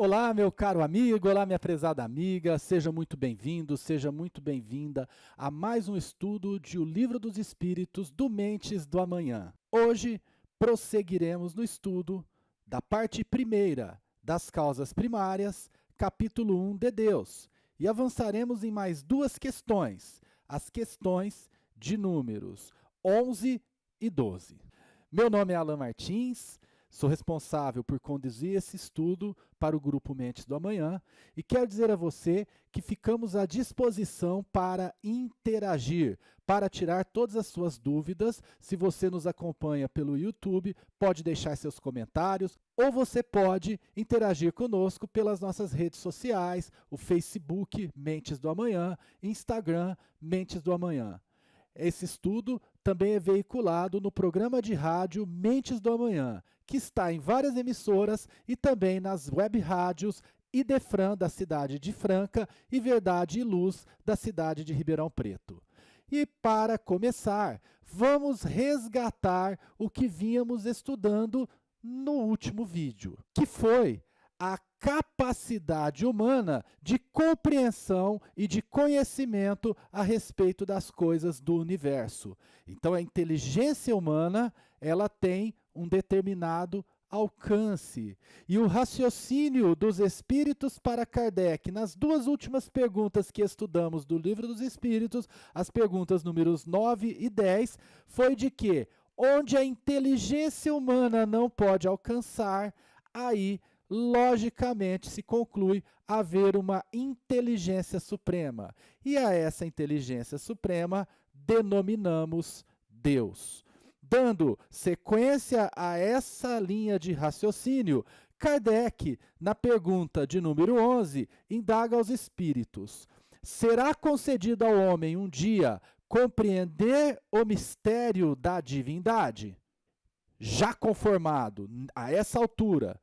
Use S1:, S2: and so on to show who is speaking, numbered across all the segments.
S1: Olá, meu caro amigo, olá, minha prezada amiga, seja muito bem-vindo, seja muito bem-vinda a mais um estudo de O Livro dos Espíritos do Mentes do Amanhã. Hoje prosseguiremos no estudo da parte primeira das causas primárias, capítulo 1 de Deus, e avançaremos em mais duas questões, as questões de números 11 e 12. Meu nome é Alan Martins. Sou responsável por conduzir esse estudo para o Grupo Mentes do Amanhã e quero dizer a você que ficamos à disposição para interagir, para tirar todas as suas dúvidas. Se você nos acompanha pelo YouTube, pode deixar seus comentários ou você pode interagir conosco pelas nossas redes sociais, o Facebook Mentes do Amanhã, Instagram Mentes do Amanhã. Esse estudo também é veiculado no programa de rádio Mentes do Amanhã, que está em várias emissoras e também nas web rádios Idefran, da cidade de Franca, e Verdade e Luz, da cidade de Ribeirão Preto. E para começar, vamos resgatar o que vínhamos estudando no último vídeo, que foi a capacidade humana de compreensão e de conhecimento a respeito das coisas do universo. Então, a inteligência humana, ela tem um determinado alcance. E o raciocínio dos espíritos para Kardec, nas duas últimas perguntas que estudamos do Livro dos Espíritos, as perguntas números 9 e 10, foi de que, onde a inteligência humana não pode alcançar, aí logicamente se conclui haver uma inteligência suprema. E a essa inteligência suprema denominamos Deus. Dando sequência a essa linha de raciocínio, Kardec, na pergunta de número 11, indaga aos espíritos: será concedido ao homem um dia compreender o mistério da divindade? Já conformado a essa altura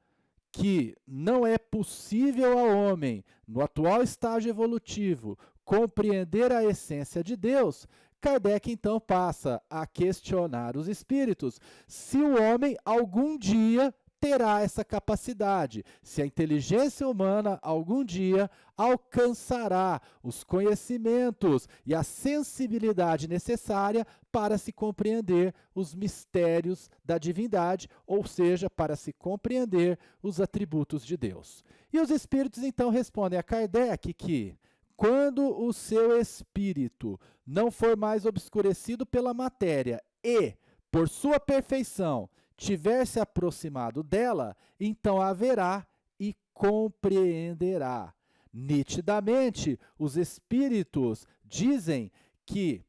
S1: que não é possível ao homem, no atual estágio evolutivo, compreender a essência de Deus, Kardec então passa a questionar os espíritos se o homem algum dia terá essa capacidade, se a inteligência humana algum dia alcançará os conhecimentos e a sensibilidade necessária para se compreender os mistérios da divindade, ou seja, para se compreender os atributos de Deus. E os espíritos então respondem a Kardec que, quando o seu espírito não for mais obscurecido pela matéria e, por sua perfeição, tiver se aproximado dela, então haverá e compreenderá. Nitidamente, os espíritos dizem que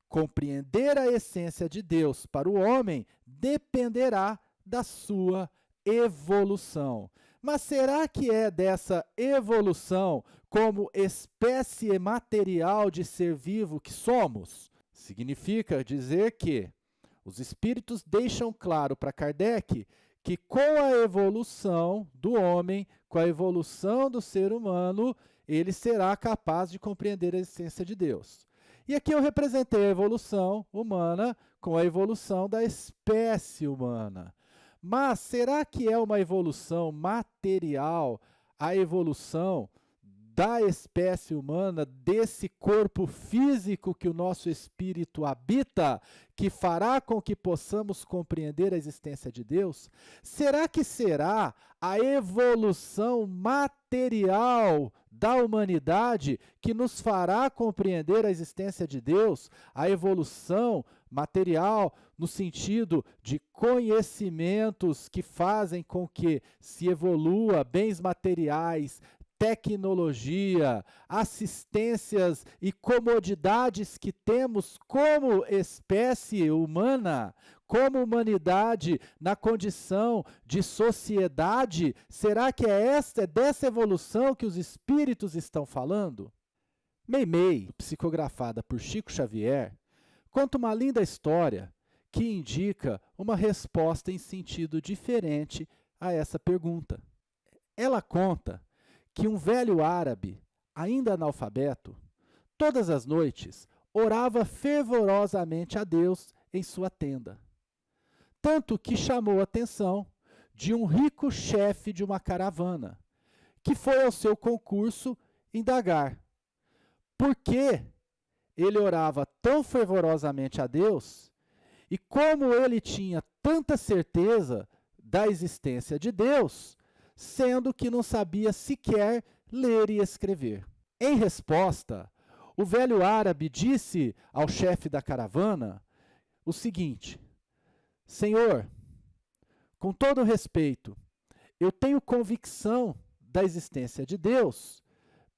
S1: compreender a essência de Deus para o homem dependerá da sua evolução. Mas será que é dessa evolução como espécie material de ser vivo que somos? Significa dizer que os espíritos deixam claro para Kardec que com a evolução do homem, com a evolução do ser humano, ele será capaz de compreender a essência de Deus. E aqui eu representei a evolução humana com a evolução da espécie humana. Mas será que é uma evolução material, a evolução da espécie humana, desse corpo físico que o nosso espírito habita, que fará com que possamos compreender a existência de Deus? Será que será a evolução material da humanidade que nos fará compreender a existência de Deus? A evolução material no sentido de conhecimentos que fazem com que se evolua bens materiais, tecnologia, assistências e comodidades que temos como espécie humana, como humanidade na condição de sociedade? Será que é dessa evolução que os espíritos estão falando? Meimei, psicografada por Chico Xavier, conta uma linda história que indica uma resposta em sentido diferente a essa pergunta. Ela conta que um velho árabe, ainda analfabeto, todas as noites orava fervorosamente a Deus em sua tenda. Tanto que chamou a atenção de um rico chefe de uma caravana, que foi ao seu concurso indagar por que ele orava tão fervorosamente a Deus e como ele tinha tanta certeza da existência de Deus, sendo que não sabia sequer ler e escrever. Em resposta, o velho árabe disse ao chefe da caravana o seguinte: Senhor, com todo respeito, eu tenho convicção da existência de Deus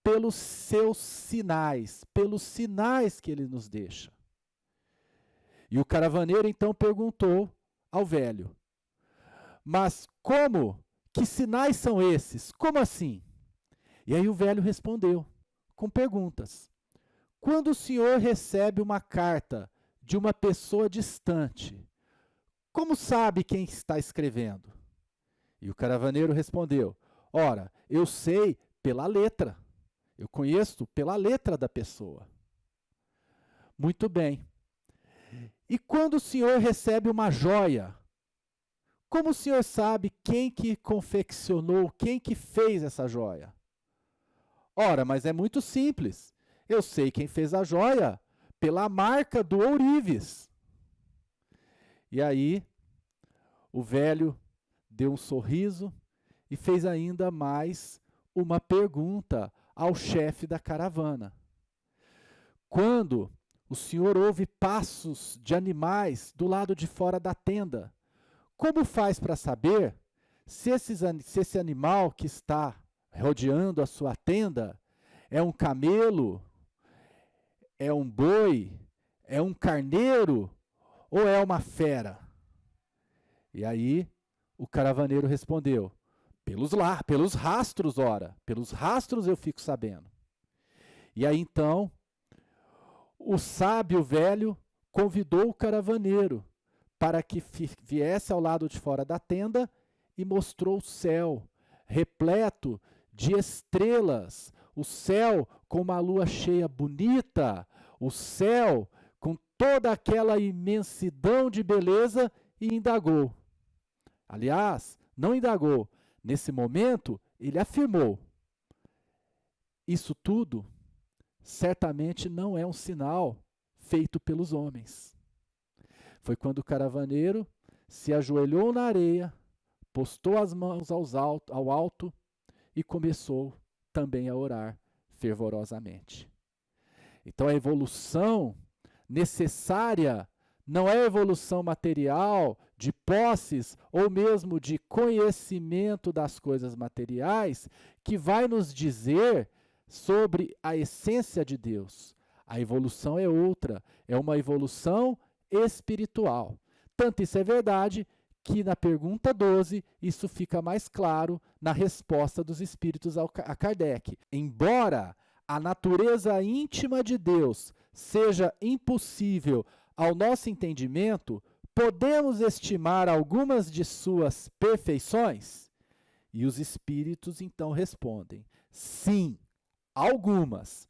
S1: pelos seus sinais, pelos sinais que ele nos deixa. E o caravaneiro então perguntou ao velho: mas como? Que sinais são esses? Como assim? E aí o velho respondeu com perguntas. Quando o senhor recebe uma carta de uma pessoa distante, como sabe quem está escrevendo? E o caravaneiro respondeu: ora, eu sei pela letra. Eu conheço pela letra da pessoa. Muito bem. E quando o senhor recebe uma joia, como o senhor sabe quem que confeccionou, quem que fez essa joia? Ora, mas é muito simples. Eu sei quem fez a joia pela marca do ourives. E aí, o velho deu um sorriso e fez ainda mais uma pergunta ao chefe da caravana. Quando o senhor ouve passos de animais do lado de fora da tenda, como faz para saber se esse animal que está rodeando a sua tenda é um camelo, é um boi, é um carneiro ou é uma fera? E aí o caravaneiro respondeu: pelos rastros, ora, pelos rastros eu fico sabendo. E aí então o sábio velho convidou o caravaneiro para que viesse ao lado de fora da tenda e mostrou o céu repleto de estrelas, o céu com uma lua cheia bonita, o céu com toda aquela imensidão de beleza, e indagou. Aliás, não indagou. Nesse momento, ele afirmou: isso tudo certamente não é um sinal feito pelos homens. Foi quando o caravaneiro se ajoelhou na areia, postou as mãos ao alto e começou também a orar fervorosamente. Então a evolução necessária não é a evolução material, de posses ou mesmo de conhecimento das coisas materiais, que vai nos dizer sobre a essência de Deus. A evolução é outra, é uma evolução espiritual. Tanto isso é verdade que na pergunta 12 isso fica mais claro na resposta dos espíritos a Kardec. Embora a natureza íntima de Deus seja impossível ao nosso entendimento, podemos estimar algumas de suas perfeições? E os espíritos então respondem: sim, algumas.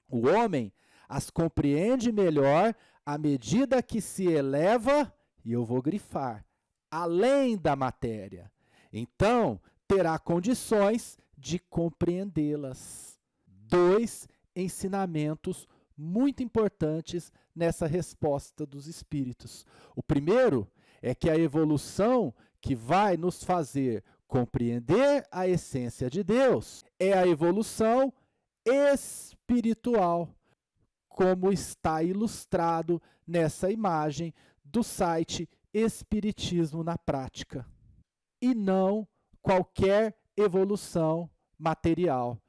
S1: O homem as compreende melhor à medida que se eleva, e eu vou grifar, além da matéria. Então, terá condições de compreendê-las. 2 ensinamentos muito importantes nessa resposta dos espíritos. O primeiro é que a evolução que vai nos fazer compreender a essência de Deus é a evolução espiritual, como está ilustrado nessa imagem do site Espiritismo na Prática, e não qualquer evolução material.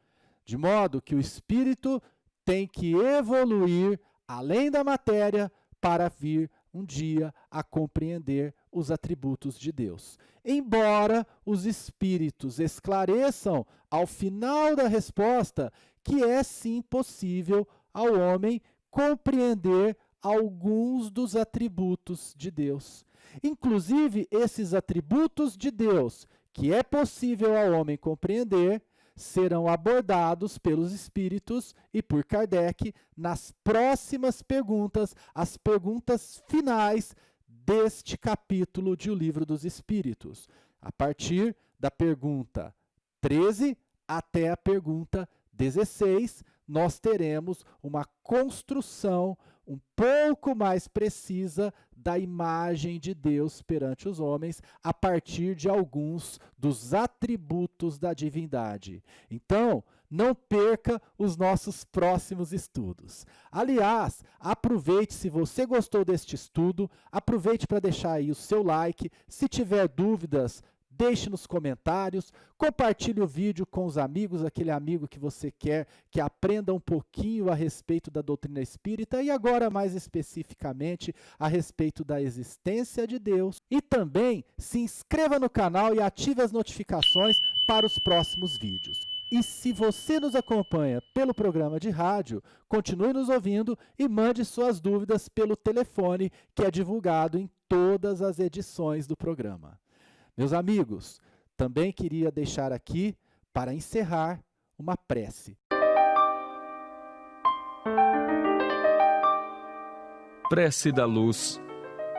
S1: De modo que o espírito tem que evoluir além da matéria para vir um dia a compreender os atributos de Deus. Embora os espíritos esclareçam ao final da resposta que é sim possível ao homem compreender alguns dos atributos de Deus. Inclusive, esses atributos de Deus que é possível ao homem compreender serão abordados pelos espíritos e por Kardec nas próximas perguntas, as perguntas finais deste capítulo de O Livro dos Espíritos, a partir da pergunta 13 até a pergunta 16, nós teremos uma construção um pouco mais precisa da imagem de Deus perante os homens, a partir de alguns dos atributos da divindade. Então, não perca os nossos próximos estudos. Aliás, aproveite, se você gostou deste estudo, aproveite para deixar aí o seu like. Se tiver dúvidas, deixe nos comentários, compartilhe o vídeo com os amigos, aquele amigo que você quer que aprenda um pouquinho a respeito da doutrina espírita e agora mais especificamente a respeito da existência de Deus. E também se inscreva no canal e ative as notificações para os próximos vídeos. E se você nos acompanha pelo programa de rádio, continue nos ouvindo e mande suas dúvidas pelo telefone que é divulgado em todas as edições do programa. Meus amigos, também queria deixar aqui, para encerrar, uma prece.
S2: Prece da luz.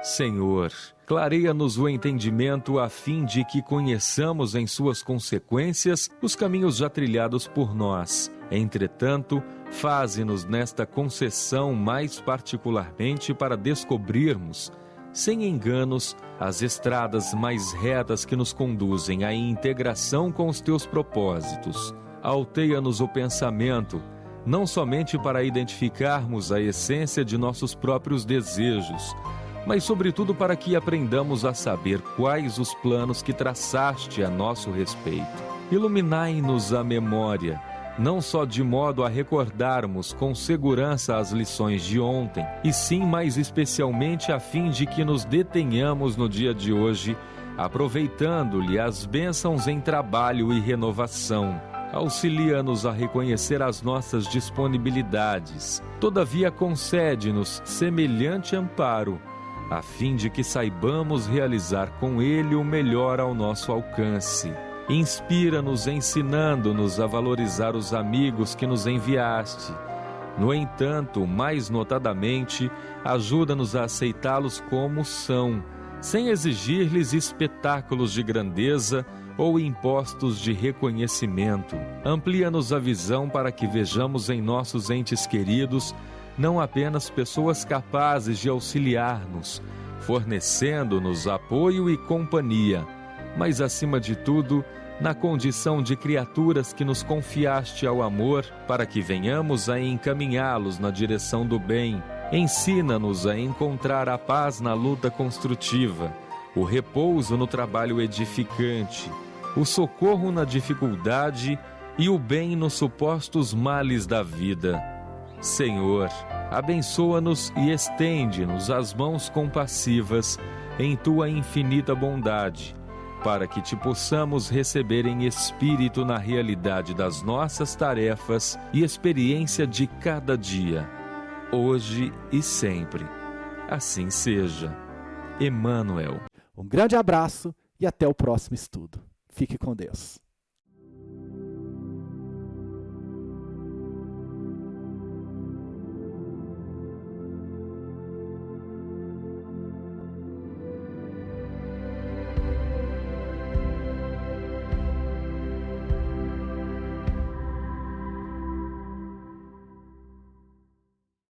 S2: Senhor, clareia-nos o entendimento a fim de que conheçamos em suas consequências os caminhos já trilhados por nós. Entretanto, faze-nos nesta concessão mais particularmente para descobrirmos, sem enganos, as estradas mais retas que nos conduzem à integração com os teus propósitos. Alteia-nos o pensamento, não somente para identificarmos a essência de nossos próprios desejos, mas sobretudo para que aprendamos a saber quais os planos que traçaste a nosso respeito. Iluminai-nos a memória, não só de modo a recordarmos com segurança as lições de ontem, e sim mais especialmente a fim de que nos detenhamos no dia de hoje, aproveitando-lhe as bênçãos em trabalho e renovação. Auxilia-nos a reconhecer as nossas disponibilidades. Todavia concede-nos semelhante amparo, a fim de que saibamos realizar com ele o melhor ao nosso alcance. Inspira-nos ensinando-nos a valorizar os amigos que nos enviaste. No entanto, mais notadamente, ajuda-nos a aceitá-los como são, sem exigir-lhes espetáculos de grandeza ou impostos de reconhecimento. Amplia-nos a visão para que vejamos em nossos entes queridos não apenas pessoas capazes de auxiliar-nos, fornecendo-nos apoio e companhia, mas, acima de tudo, na condição de criaturas que nos confiaste ao amor, para que venhamos a encaminhá-los na direção do bem. Ensina-nos a encontrar a paz na luta construtiva, o repouso no trabalho edificante, o socorro na dificuldade e o bem nos supostos males da vida. Senhor, abençoa-nos e estende-nos as mãos compassivas em tua infinita bondade, para que te possamos receber em espírito na realidade das nossas tarefas e experiência de cada dia, hoje e sempre. Assim seja. Emmanuel.
S1: Um grande abraço e até o próximo estudo. Fique com Deus.